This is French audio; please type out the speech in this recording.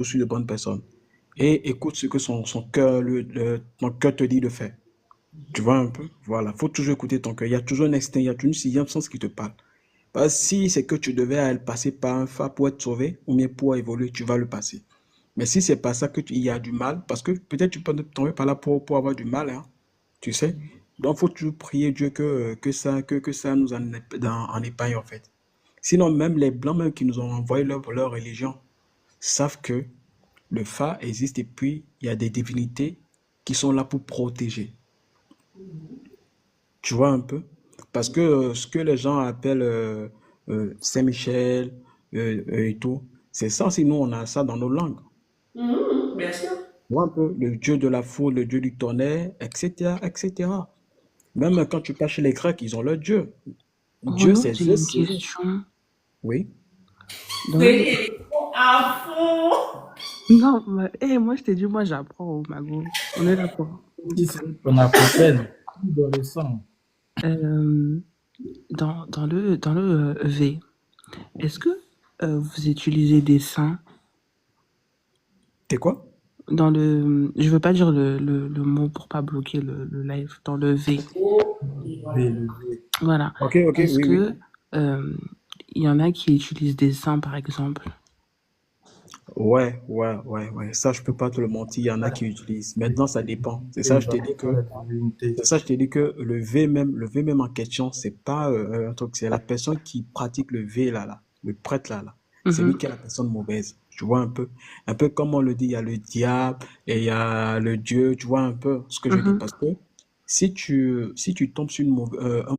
sur de bonnes personnes. Et écoute ce que son cœur, ton cœur te dit de faire. Tu vois un peu? Voilà, faut toujours écouter ton cœur. Il y a toujours un instinct, il y a toujours une sixième sens qui te parle. Parce que si c'est que tu devais passer par un phare pour être sauvé, ou bien pour évoluer, tu vas le passer. Mais si c'est pas ça il y a du mal, parce que peut-être tu peux tomber par là pour avoir du mal, hein, tu sais. Donc, faut toujours prier Dieu que ça nous en épargne, en fait. Sinon, même les Blancs, même qui nous ont envoyé leur religion, savent que le phare existe et puis il y a des divinités qui sont là pour protéger. Tu vois un peu? Parce que ce que les gens appellent Saint-Michel et tout, c'est ça aussi, nous, on a ça dans nos langues. Mhm, bien sûr. Tu vois un peu? Le dieu de la foudre, le dieu du tonnerre, etc., etc. Même quand tu passes chez les Grecs, ils ont leur dieu. Dieu, Renaud, c'est j'ai Zeus, une c'est lui. question. Oui. Dans le... Freddy, elle est trop à fond. Non, mais, moi je t'ai dit, moi j'apprends au Mago. On est d'accord. Si c'est ton africaine, dans le sang. Euh, dans le V, est-ce que vous utilisez des saints T'es quoi? dans le... Je veux pas dire le mot pour pas bloquer le live. Dans le V, V. voilà. Ok, ok, Est-ce oui, oui. que euh, il y en a qui utilisent des saints, par exemple? Ouais. Ça, je peux pas te le mentir. Il y en a qui utilisent. Maintenant, ça dépend. Il va faire la divinité. C'est ça, je t'ai dit que le V même en question, c'est pas un truc. C'est la personne qui pratique le V là. Le prêtre là. C'est lui Mhm, qui est la personne mauvaise. Tu vois un peu comme on le dit, il y a le diable et il y a le Dieu. Tu vois un peu ce que je dis mhm. parce que si tu tombes sur un